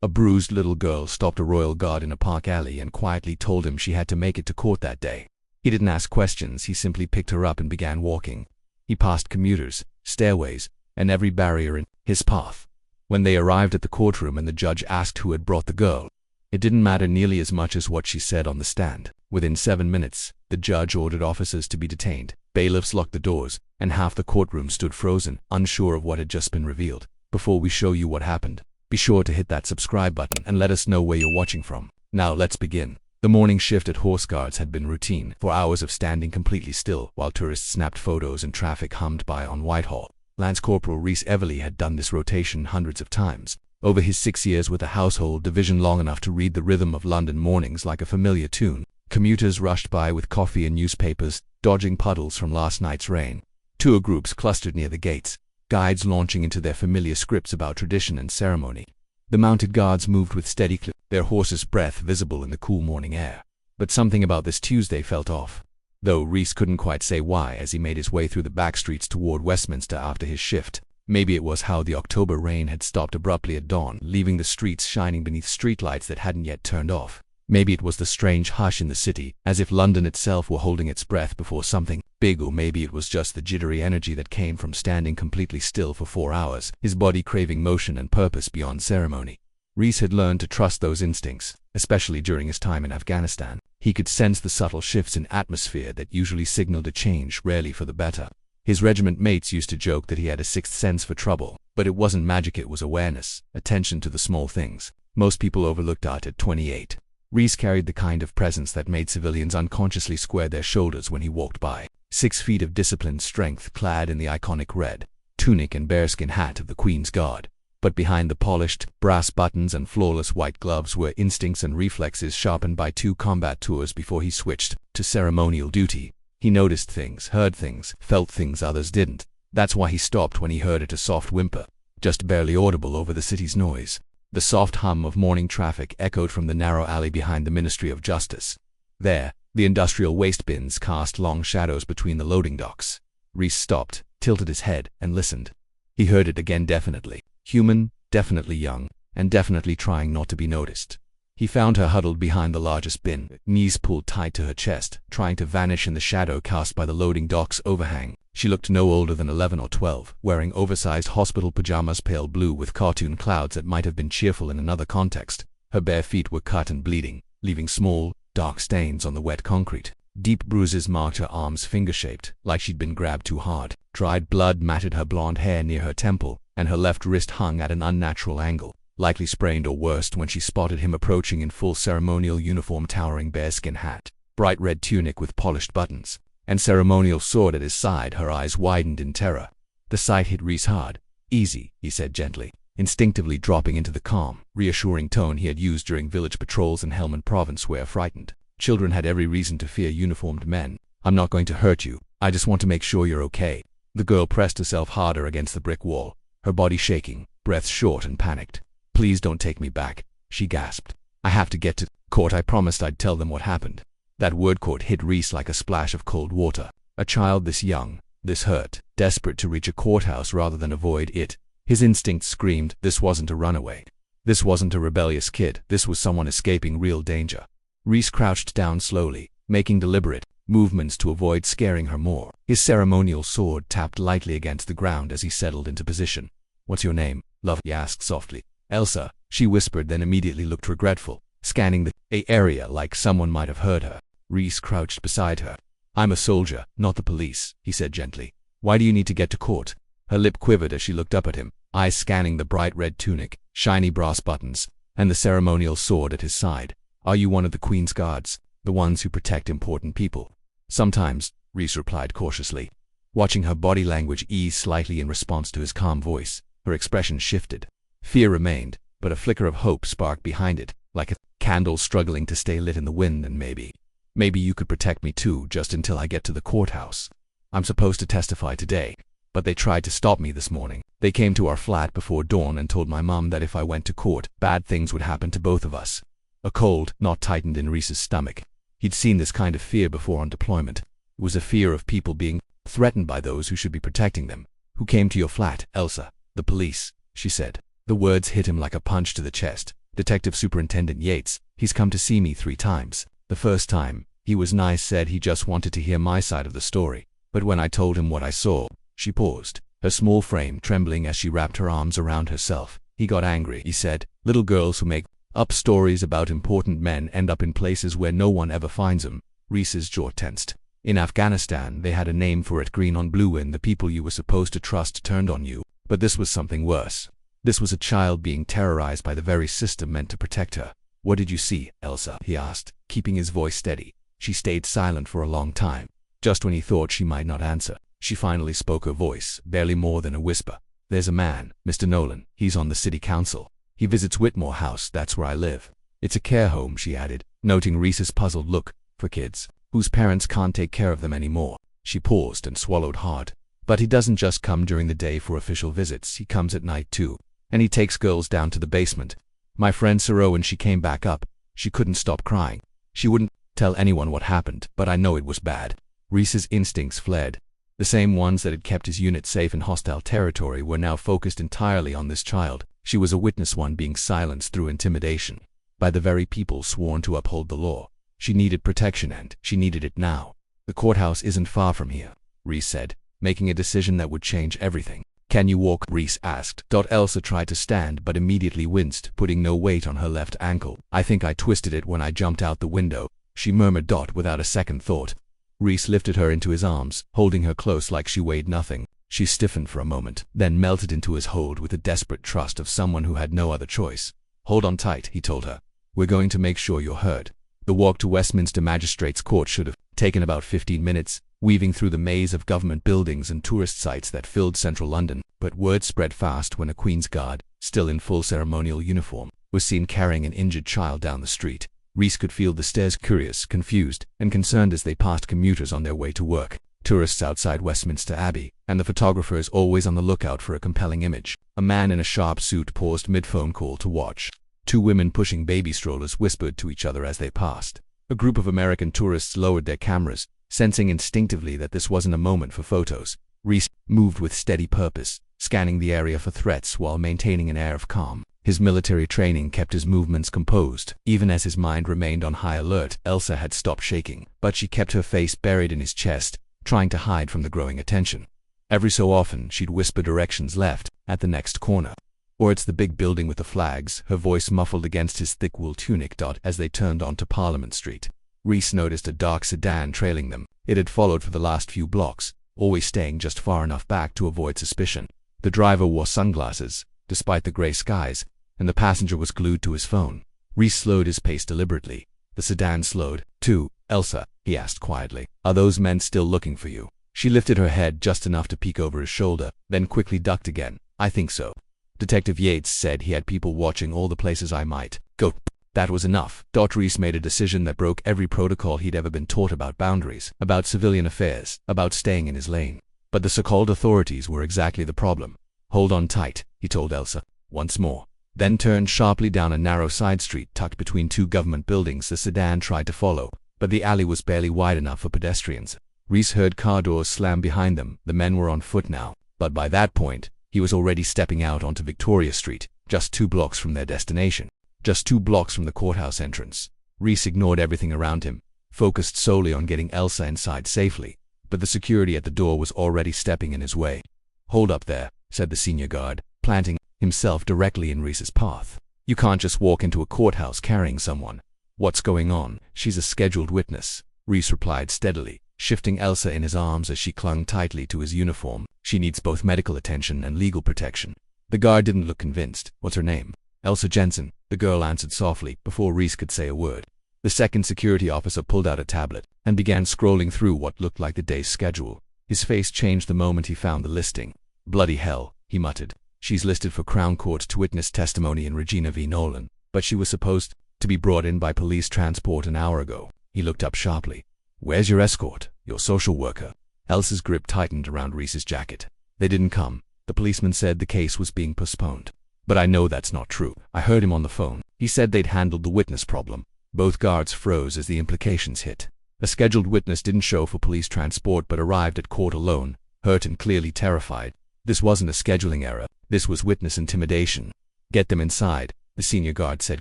A bruised little girl stopped a royal guard in a park alley and quietly told him she had to make it to court that day. He didn't ask questions, he simply picked her up and began walking. He passed commuters, stairways, and every barrier in his path. When they arrived at the courtroom and the judge asked who had brought the girl, it didn't matter nearly as much as what she said on the stand. Within 7 minutes, the judge ordered officers to be detained. Bailiffs locked the doors, and half the courtroom stood frozen, unsure of what had just been revealed. Before we show you what happened, be sure to hit that subscribe button and let us know where you're watching from. Now let's begin. The morning shift at Horse Guards had been routine, 4 hours of standing completely still while tourists snapped photos and traffic hummed by on Whitehall. Lance Corporal Rhys Everly had done this rotation hundreds of times over his 6 years with the household division, long enough to read the rhythm of London mornings like a familiar tune. Commuters rushed by with coffee and newspapers, dodging puddles from last night's rain. Tour groups clustered near the gates, guides launching into their familiar scripts about tradition and ceremony. The mounted guards moved with steady clip, their horses' breath visible in the cool morning air. But something about this Tuesday felt off, though Rhys couldn't quite say why as he made his way through the back streets toward Westminster after his shift. Maybe it was how the October rain had stopped abruptly at dawn, leaving the streets shining beneath streetlights that hadn't yet turned off. Maybe it was the strange hush in the city, as if London itself were holding its breath before something big, or maybe it was just the jittery energy that came from standing completely still for 4 hours, his body craving motion and purpose beyond ceremony. Rhys had learned to trust those instincts, especially during his time in Afghanistan. He could sense the subtle shifts in atmosphere that usually signaled a change, rarely for the better. His regiment mates used to joke that he had a sixth sense for trouble, but it wasn't magic, it was awareness, attention to the small things most people overlooked at 28. Rhys carried the kind of presence that made civilians unconsciously square their shoulders when he walked by. 6 feet of disciplined strength, clad in the iconic red tunic and bearskin hat of the Queen's Guard. But behind the polished brass buttons and flawless white gloves were instincts and reflexes sharpened by 2 combat tours before he switched to ceremonial duty. He noticed things, heard things, felt things others didn't. That's why he stopped when he heard it, a soft whimper, just barely audible over the city's noise. The soft hum of morning traffic echoed from the narrow alley behind the Ministry of Justice. There, the industrial waste bins cast long shadows between the loading docks. Rhys stopped, tilted his head, and listened. He heard it again, definitely human, definitely young, and definitely trying not to be noticed. He found her huddled behind the largest bin, knees pulled tight to her chest, trying to vanish in the shadow cast by the loading dock's overhang. She looked no older than 11 or 12, wearing oversized hospital pajamas, pale blue with cartoon clouds that might have been cheerful in another context. Her bare feet were cut and bleeding, leaving small, dark stains on the wet concrete. Deep bruises marked her arms, finger-shaped, like she'd been grabbed too hard. Dried blood matted her blonde hair near her temple, and her left wrist hung at an unnatural angle, likely sprained or worse when she spotted him approaching in full ceremonial uniform, towering bearskin hat, bright red tunic with polished buttons, and ceremonial sword at his side. Her eyes widened in terror. The sight hit Rhys hard. "Easy," he said gently, instinctively dropping into the calm, reassuring tone he had used during village patrols in Helmand Province, where frightened children had every reason to fear uniformed men. "I'm not going to hurt you. I just want to make sure you're okay." The girl pressed herself harder against the brick wall, her body shaking, breath short and panicked. "Please don't take me back," she gasped. "I have to get to court. I promised I'd tell them what happened." That word court hit Rhys like a splash of cold water. A child this young, this hurt, desperate to reach a courthouse rather than avoid it. His instincts screamed, this wasn't a runaway. This wasn't a rebellious kid. This was someone escaping real danger. Rhys crouched down slowly, making deliberate movements to avoid scaring her more. His ceremonial sword tapped lightly against the ground as he settled into position. "What's your name, love?" he asked softly. "Elsa," she whispered, then immediately looked regretful, scanning the area like someone might have heard her. Rhys crouched beside her. "I'm a soldier, not the police," he said gently. "Why do you need to get to court?" Her lip quivered as she looked up at him, eyes scanning the bright red tunic, shiny brass buttons, and the ceremonial sword at his side. "Are you one of the Queen's Guards, the ones who protect important people?" "Sometimes," Rhys replied cautiously. Watching her body language ease slightly in response to his calm voice, her expression shifted. Fear remained, but a flicker of hope sparked behind it, like a candle struggling to stay lit in the wind. "And maybe you could protect me too, just until I get to the courthouse. I'm supposed to testify today, but they tried to stop me this morning. They came to our flat before dawn and told my mom that if I went to court, bad things would happen to both of us." A cold knot tightened in Rhys's stomach. He'd seen this kind of fear before on deployment. It was a fear of people being threatened by those who should be protecting them. "Who came to your flat, Elsa?" "The police," she said. The words hit him like a punch to the chest. Detective Superintendent Yates. He's come to see me 3 times. The first time, he was nice, said he just wanted to hear my side of the story. But when I told him what I saw," she paused, her small frame trembling as she wrapped her arms around herself. "He got angry," he said. "Little girls who make up stories about important men end up in places where no one ever finds them." Reese's jaw tensed. In Afghanistan, they had a name for it, green on blue, when the people you were supposed to trust turned on you. But this was something worse. This was a child being terrorized by the very system meant to protect her. "What did you see, Elsa?" he asked, keeping his voice steady. She stayed silent for a long time. Just when he thought she might not answer, she finally spoke, her voice barely more than a whisper. "There's a man, Mr. Nolan. He's on the city council. He visits Whitmore House, that's where I live. It's a care home," she added, noting Reese's puzzled look, "for kids whose parents can't take care of them anymore." She paused and swallowed hard. "But he doesn't just come during the day for official visits, he comes at night too. And he takes girls down to the basement. My friend Saro, when she came back up, she couldn't stop crying. She wouldn't tell anyone what happened, but I know it was bad." Reese's instincts fled. The same ones that had kept his unit safe in hostile territory were now focused entirely on this child. She was a witness, one being silenced through intimidation by the very people sworn to uphold the law. She needed protection, and she needed it now. "The courthouse isn't far from here," Reese said, making a decision that would change everything. "Can you walk?" Reese asked. Elsa tried to stand but immediately winced, putting no weight on her left ankle. "I think I twisted it when I jumped out the window," she murmured, without a second thought. Reese lifted her into his arms, holding her close like she weighed nothing. She stiffened for a moment, then melted into his hold with the desperate trust of someone who had no other choice. "Hold on tight," he told her. "We're going to make sure you're heard." The walk to Westminster Magistrates Court should have taken about 15 minutes, weaving through the maze of government buildings and tourist sites that filled central London. But word spread fast when a Queen's Guard, still in full ceremonial uniform, was seen carrying an injured child down the street. Reese could feel the stares, curious, confused, and concerned as they passed commuters on their way to work, tourists outside Westminster Abbey, and the photographers always on the lookout for a compelling image. A man in a sharp suit paused mid-phone call to watch. 2 women pushing baby strollers whispered to each other as they passed. A group of American tourists lowered their cameras, sensing instinctively that this wasn't a moment for photos. Reese moved with steady purpose, scanning the area for threats while maintaining an air of calm. His military training kept his movements composed. Even as his mind remained on high alert, Elsa had stopped shaking, but she kept her face buried in his chest, trying to hide from the growing attention. Every so often, she'd whisper directions: left, at the next corner. Or it's the big building with the flags, her voice muffled against his thick wool tunic. As they turned onto Parliament Street, Reese noticed a dark sedan trailing them. It had followed for the last few blocks, always staying just far enough back to avoid suspicion. The driver wore sunglasses, despite the gray skies, and the passenger was glued to his phone. Reese slowed his pace deliberately. The sedan slowed, too. "Elsa," he asked quietly, "are those men still looking for you?" She lifted her head just enough to peek over his shoulder, then quickly ducked again. "I think so. Detective Yates said he had people watching all the places I might go." That was enough. Reese made a decision that broke every protocol he'd ever been taught about boundaries, about civilian affairs, about staying in his lane. But the so-called authorities were exactly the problem. "Hold on tight," he told Elsa, once more. Then turned sharply down a narrow side street tucked between 2 government buildings. The sedan tried to follow, but the alley was barely wide enough for pedestrians. Reese heard car doors slam behind them. The men were on foot now, but by that point, he was already stepping out onto Victoria Street, just 2 blocks from their destination, just 2 blocks from the courthouse entrance. Reese ignored everything around him, focused solely on getting Elsa inside safely, but the security at the door was already stepping in his way. "Hold up there," said the senior guard, planting himself directly in Reese's path. "You can't just walk into a courthouse carrying someone." "What's going on?" "She's a scheduled witness," Reese replied steadily, shifting Elsa in his arms as she clung tightly to his uniform. "She needs both medical attention and legal protection." The guard didn't look convinced. "What's her name?" "Elsa Jensen," the girl answered softly, before Reese could say a word. The second security officer pulled out a tablet and began scrolling through what looked like the day's schedule. His face changed the moment he found the listing. "Bloody hell," he muttered. "She's listed for Crown Court to witness testimony in Regina v. Nolan, but she was supposed to be brought in by police transport an hour ago." He looked up sharply. "Where's your escort, your social worker?" Elsa's grip tightened around Reese's jacket. "They didn't come. The policeman said the case was being postponed. But I know that's not true. I heard him on the phone. He said they'd handled the witness problem." Both guards froze as the implications hit. A scheduled witness didn't show for police transport but arrived at court alone, hurt and clearly terrified. This wasn't a scheduling error. This was witness intimidation. "Get them inside," the senior guard said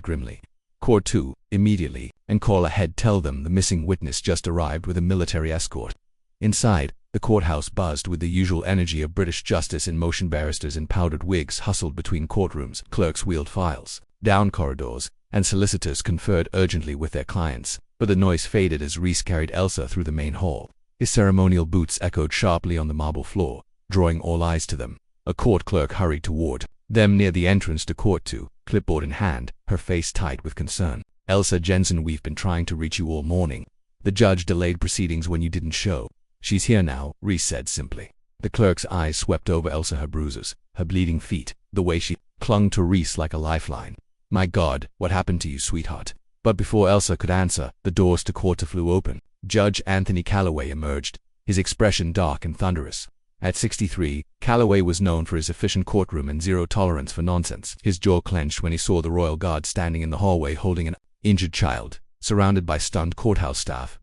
grimly. Court 2, immediately, and call ahead. Tell them the missing witness just arrived with a military escort. Inside, the courthouse buzzed with the usual energy of British justice in motion. Barristers in powdered wigs hustled between courtrooms, clerks wheeled files down corridors, and solicitors conferred urgently with their clients, but the noise faded as Reese carried Elsa through the main hall. His ceremonial boots echoed sharply on the marble floor, drawing all eyes to them. A court clerk hurried toward them near the entrance to Court 2, clipboard in hand, her face tight with concern. Elsa Jensen, we've been trying to reach you all morning. The judge delayed proceedings when you didn't show. She's here now, Reese said simply. The clerk's eyes swept over Elsa, her bruises, her bleeding feet, the way she clung to Reese like a lifeline. My God, what happened to you, sweetheart? But before Elsa could answer, the doors to Court 2 flew open. Judge Anthony Calloway emerged, his expression dark and thunderous. At 63, Calloway was known for his efficient courtroom and zero tolerance for nonsense. His jaw clenched when he saw the royal guard standing in the hallway holding an injured child, surrounded by stunned courthouse staff.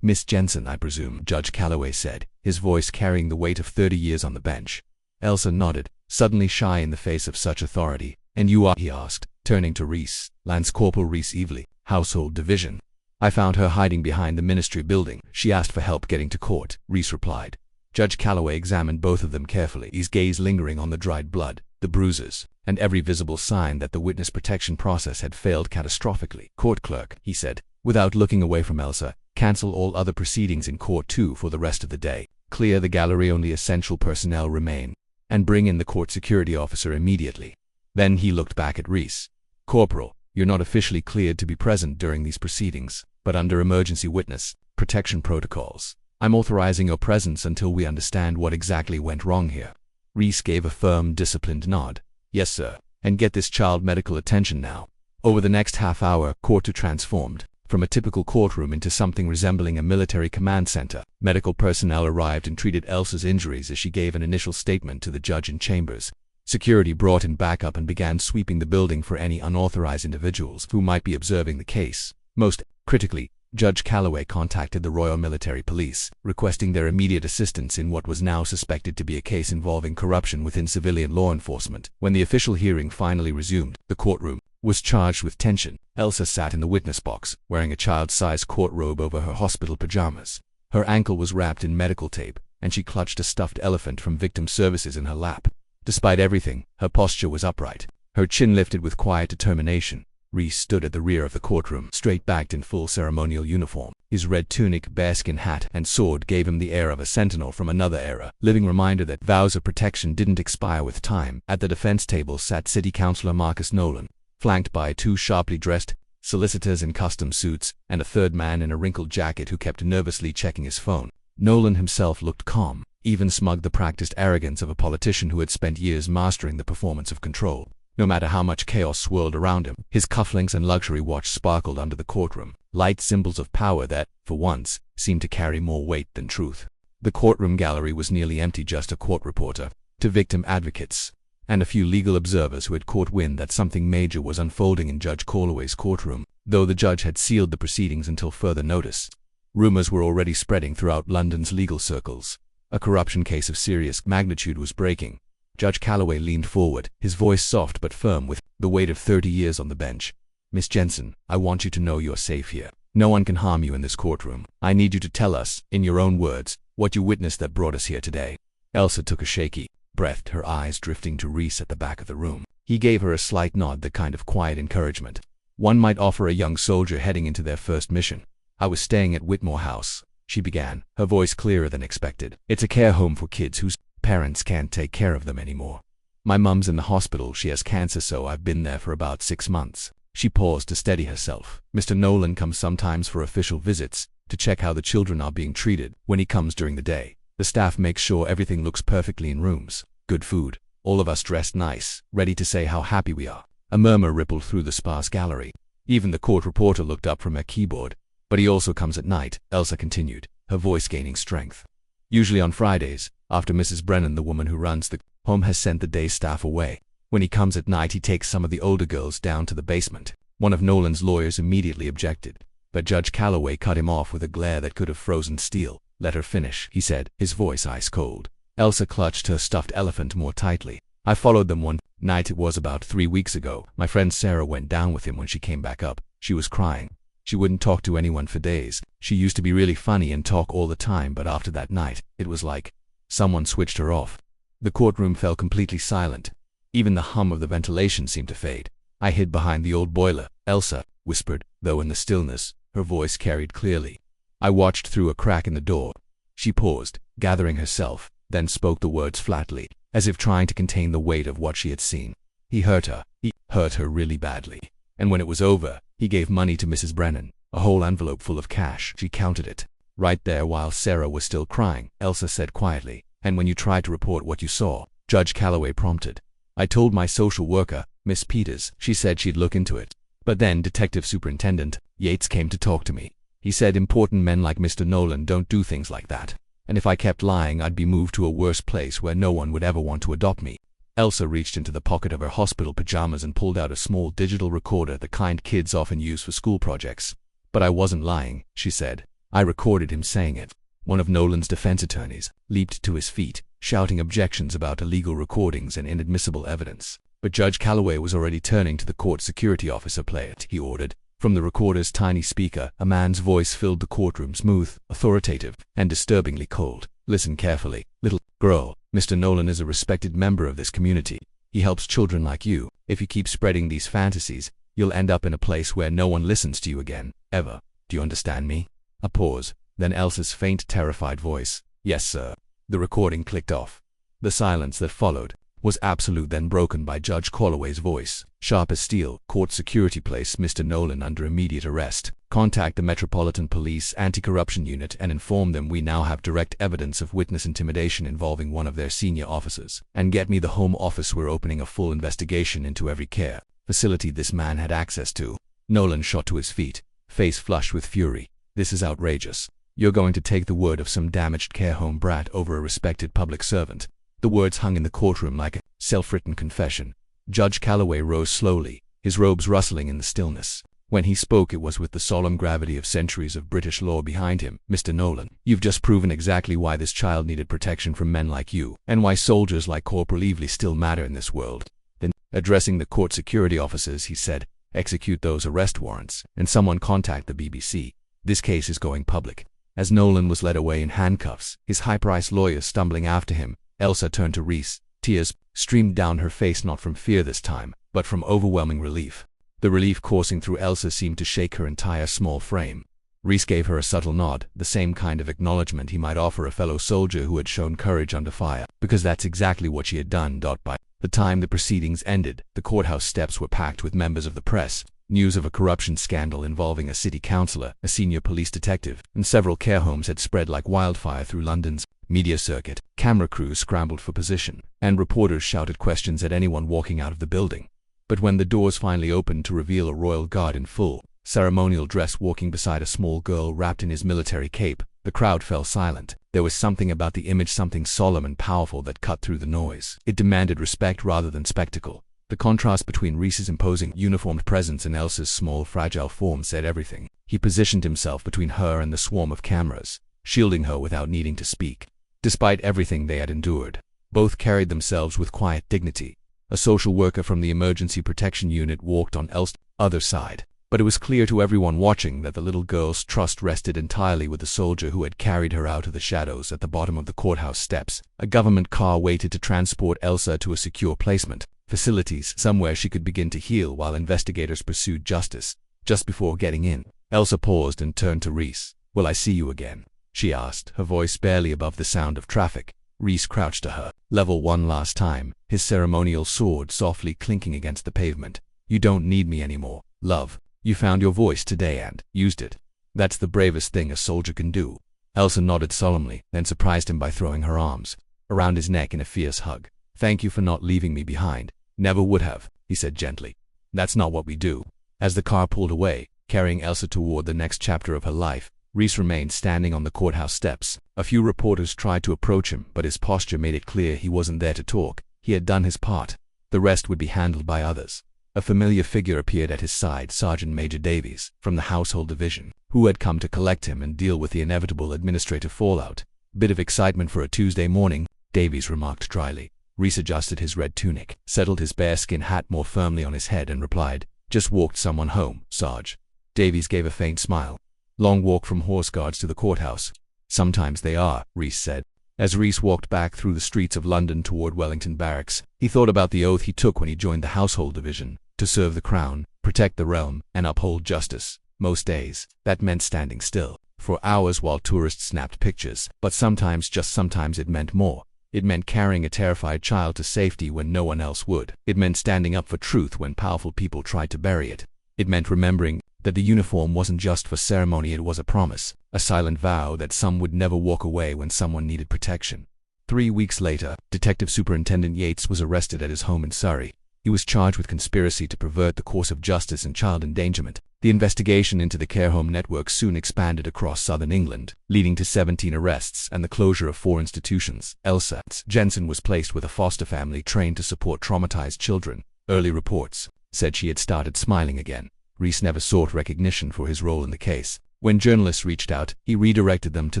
Miss Jensen, I presume, Judge Calloway said, his voice carrying the weight of 30 years on the bench. Elsa nodded, suddenly shy in the face of such authority. And you are, he asked, turning to Reese. Lance Corporal Reese Evely, Household Division. I found her hiding behind the ministry building. She asked for help getting to court, Reese replied. Judge Calloway examined both of them carefully, his gaze lingering on the dried blood, the bruises, and every visible sign that the witness protection process had failed catastrophically. Court clerk, he said, without looking away from Elsa, cancel all other proceedings in Court 2 for the rest of the day. Clear the gallery, only essential personnel remain, and bring in the court security officer immediately. Then he looked back at Reese. Corporal, you're not officially cleared to be present during these proceedings, but under emergency witness protection protocols, I'm authorizing your presence until we understand what exactly went wrong here. Reese gave a firm, disciplined nod. Yes, sir. And get this child medical attention now. Over the next half hour, Court 2 transformed from a typical courtroom into something resembling a military command center. Medical personnel arrived and treated Elsa's injuries as she gave an initial statement to the judge in chambers. Security brought in backup and began sweeping the building for any unauthorized individuals who might be observing the case. Most critically, Judge Calloway contacted the Royal Military Police, requesting their immediate assistance in what was now suspected to be a case involving corruption within civilian law enforcement. When the official hearing finally resumed, the courtroom was charged with tension. Elsa sat in the witness box, wearing a child-sized court robe over her hospital pajamas. Her ankle was wrapped in medical tape, and she clutched a stuffed elephant from Victim Services in her lap. Despite everything, her posture was upright, her chin lifted with quiet determination. Reese stood at the rear of the courtroom, straight-backed in full ceremonial uniform. His red tunic, bearskin hat, and sword gave him the air of a sentinel from another era, living reminder that vows of protection didn't expire with time. At the defense table sat City Councilor Marcus Nolan, flanked by two sharply dressed solicitors in custom suits, and a third man in a wrinkled jacket who kept nervously checking his phone. Nolan himself looked calm, even smug, the practiced arrogance of a politician who had spent years mastering the performance of control. No matter how much chaos swirled around him, his cufflinks and luxury watch sparkled under the courtroom, light symbols of power that, for once, seemed to carry more weight than truth. The courtroom gallery was nearly empty, just a court reporter, two victim advocates, and a few legal observers who had caught wind that something major was unfolding in Judge Calloway's courtroom, though the judge had sealed the proceedings until further notice. Rumors were already spreading throughout London's legal circles. A corruption case of serious magnitude was breaking. Judge Calloway leaned forward, his voice soft but firm with the weight of 30 years on the bench. Miss Jensen, I want you to know you're safe here. No one can harm you in this courtroom. I need you to tell us, in your own words, what you witnessed that brought us here today. Elsa took a shaky breath, her eyes drifting to Reese at the back of the room. He gave her a slight nod, the kind of quiet encouragement one might offer a young soldier heading into their first mission. I was staying at Whitmore House, she began, her voice clearer than expected. It's a care home for kids whose parents can't take care of them anymore. My mum's in the hospital, she has cancer, so I've been there for about 6 months. She paused to steady herself. Mr. Nolan comes sometimes for official visits, to check how the children are being treated. When he comes during the day, the staff makes sure everything looks perfectly in rooms. Good food. All of us dressed nice, ready to say how happy we are. A murmur rippled through the sparse gallery. Even the court reporter looked up from her keyboard. But he also comes at night, Elsa continued, her voice gaining strength. Usually on Fridays, after Mrs. Brennan, the woman who runs the home, has sent the day staff away. When he comes at night, he takes some of the older girls down to the basement. One of Nolan's lawyers immediately objected, but Judge Calloway cut him off with a glare that could have frozen steel. Let her finish, he said, his voice ice cold. Elsa clutched her stuffed elephant more tightly. I followed them one night. It was about 3 weeks ago. My friend Sarah went down with him. When she came back up, she was crying. She wouldn't talk to anyone for days. She used to be really funny and talk all the time, but after that night, it was like someone switched her off. The courtroom fell completely silent. Even the hum of the ventilation seemed to fade. I hid behind the old boiler. Elsa whispered, though in the stillness, her voice carried clearly. I watched through a crack in the door. She paused, gathering herself, then spoke the words flatly, as if trying to contain the weight of what she had seen. He hurt her. He hurt her really badly. And when it was over, he gave money to Mrs. Brennan, a whole envelope full of cash. She counted it. Right there while Sarah was still crying, Elsa said quietly, "And when you tried to report what you saw?" Judge Calloway prompted. "I told my social worker, Miss Peters. She said she'd look into it. But then Detective Superintendent Yates came to talk to me. He said important men like Mr. Nolan don't do things like that. And if I kept lying, I'd be moved to a worse place where no one would ever want to adopt me." Elsa reached into the pocket of her hospital pajamas and pulled out a small digital recorder, the kind kids often use for school projects. "But I wasn't lying," she said. "I recorded him saying it." One of Nolan's defense attorneys leaped to his feet, shouting objections about illegal recordings and inadmissible evidence. But Judge Calloway was already turning to the court security officer. "Play it," he ordered. From the recorder's tiny speaker, a man's voice filled the courtroom, smooth, authoritative, and disturbingly cold. "Listen carefully, little girl. Mr. Nolan is a respected member of this community. He helps children like you. If you keep spreading these fantasies, you'll end up in a place where no one listens to you again, ever. Do you understand me?" A pause, then Elsa's faint, terrified voice. "Yes, sir." The recording clicked off. The silence that followed was absolute, then broken by Judge Calloway's voice, sharp as steel. "Court security place Mr. Nolan under immediate arrest. Contact the Metropolitan Police Anti-Corruption Unit and inform them we now have direct evidence of witness intimidation involving one of their senior officers. And get me the Home Office. We're opening a full investigation into every care facility this man had access to." Nolan shot to his feet, face flushed with fury. "This is outrageous. You're going to take the word of some damaged care home brat over a respected public servant." The words hung in the courtroom like a self-written confession. Judge Calloway rose slowly, his robes rustling in the stillness. When he spoke, it was with the solemn gravity of centuries of British law behind him. "Mr. Nolan, you've just proven exactly why this child needed protection from men like you, and why soldiers like Corporal Evely still matter in this world." Then, addressing the court security officers, he said, "Execute those arrest warrants, and someone contact the BBC. This case is going public." As Nolan was led away in handcuffs, his high-priced lawyers stumbling after him, Elsa turned to Reese. Tears streamed down her face, not from fear this time, but from overwhelming relief. The relief coursing through Elsa seemed to shake her entire small frame. Reese gave her a subtle nod, the same kind of acknowledgement he might offer a fellow soldier who had shown courage under fire, because that's exactly what she had done. By the time the proceedings ended, the courthouse steps were packed with members of the press. News of a corruption scandal involving a city councillor, a senior police detective, and several care homes had spread like wildfire through London's media circuit. Camera crews scrambled for position, and reporters shouted questions at anyone walking out of the building. But when the doors finally opened to reveal a royal guard in full ceremonial dress walking beside a small girl wrapped in his military cape, the crowd fell silent. There was something about the image, something solemn and powerful, that cut through the noise. It demanded respect rather than spectacle. The contrast between Reese's imposing, uniformed presence and Elsa's small, fragile form said everything. He positioned himself between her and the swarm of cameras, shielding her without needing to speak. Despite everything they had endured, both carried themselves with quiet dignity. A social worker from the Emergency Protection Unit walked on Elsa's other side, but it was clear to everyone watching that the little girl's trust rested entirely with the soldier who had carried her out of the shadows. At the bottom of the courthouse steps, a government car waited to transport Elsa to a secure placement facilities, somewhere she could begin to heal while investigators pursued justice. Just before getting in, Elsa paused and turned to Reese. "Will I see you again?" she asked, her voice barely above the sound of traffic. Reese crouched to her level one last time, his ceremonial sword softly clinking against the pavement. "You don't need me anymore, love. You found your voice today and used it. That's the bravest thing a soldier can do." Elsa nodded solemnly, then surprised him by throwing her arms around his neck in a fierce hug. "Thank you for not leaving me behind." "Never would have," he said gently. "That's not what we do." As the car pulled away, carrying Elsa toward the next chapter of her life, Reese remained standing on the courthouse steps. A few reporters tried to approach him, but his posture made it clear he wasn't there to talk. He had done his part. The rest would be handled by others. A familiar figure appeared at his side, Sergeant Major Davies, from the Household Division, who had come to collect him and deal with the inevitable administrative fallout. "Bit of excitement for a Tuesday morning," Davies remarked dryly. Reese adjusted his red tunic, settled his bearskin hat more firmly on his head and replied, "Just walked someone home, Sarge." Davies gave a faint smile. "Long walk from horse guards to the courthouse." "Sometimes they are," Reese said. As Reese walked back through the streets of London toward Wellington Barracks, he thought about the oath he took when he joined the Household Division, to serve the Crown, protect the realm, and uphold justice. Most days, that meant standing still, for hours while tourists snapped pictures, but sometimes, just sometimes, it meant more. It meant carrying a terrified child to safety when no one else would. It meant standing up for truth when powerful people tried to bury it. It meant remembering that the uniform wasn't just for ceremony, it was a promise, a silent vow that some would never walk away when someone needed protection. 3 weeks later, Detective Superintendent Yates was arrested at his home in Surrey. He was charged with conspiracy to pervert the course of justice and child endangerment. The investigation into the care home network soon expanded across southern England, leading to 17 arrests and the closure of 4 institutions. Elsa Jensen was placed with a foster family trained to support traumatized children. Early reports said she had started smiling again. Reese never sought recognition for his role in the case. When journalists reached out, he redirected them to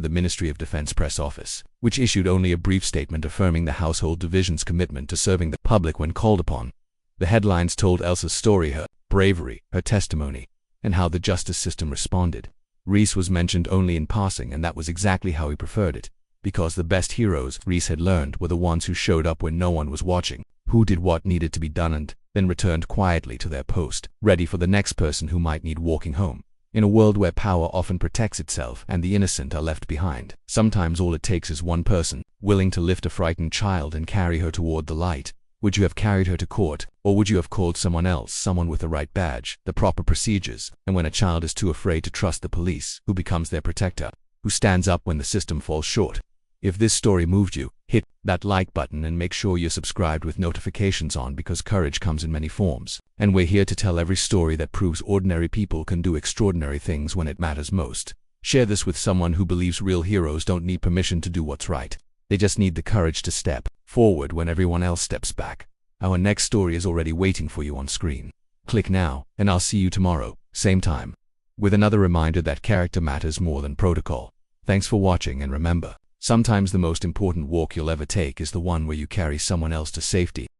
the Ministry of Defense press office, which issued only a brief statement affirming the Household Division's commitment to serving the public when called upon. The headlines told Elsa's story, her bravery, her testimony, and how the justice system responded. Reese was mentioned only in passing, and that was exactly how he preferred it, because the best heroes, Reese had learned, were the ones who showed up when no one was watching, who did what needed to be done and then returned quietly to their post, ready for the next person who might need walking home. In a world where power often protects itself and the innocent are left behind, sometimes all it takes is one person, willing to lift a frightened child and carry her toward the light. Would you have carried her to court, or would you have called someone else, someone with the right badge, the proper procedures, and when a child is too afraid to trust the police, who becomes their protector, who stands up when the system falls short? If this story moved you, hit that like button and make sure you're subscribed with notifications on, because courage comes in many forms, and we're here to tell every story that proves ordinary people can do extraordinary things when it matters most. Share this with someone who believes real heroes don't need permission to do what's right. They just need the courage to step forward when everyone else steps back. Our next story is already waiting for you on screen. Click now, and I'll see you tomorrow, same time, with another reminder that character matters more than protocol. Thanks for watching, and remember, sometimes the most important walk you'll ever take is the one where you carry someone else to safety.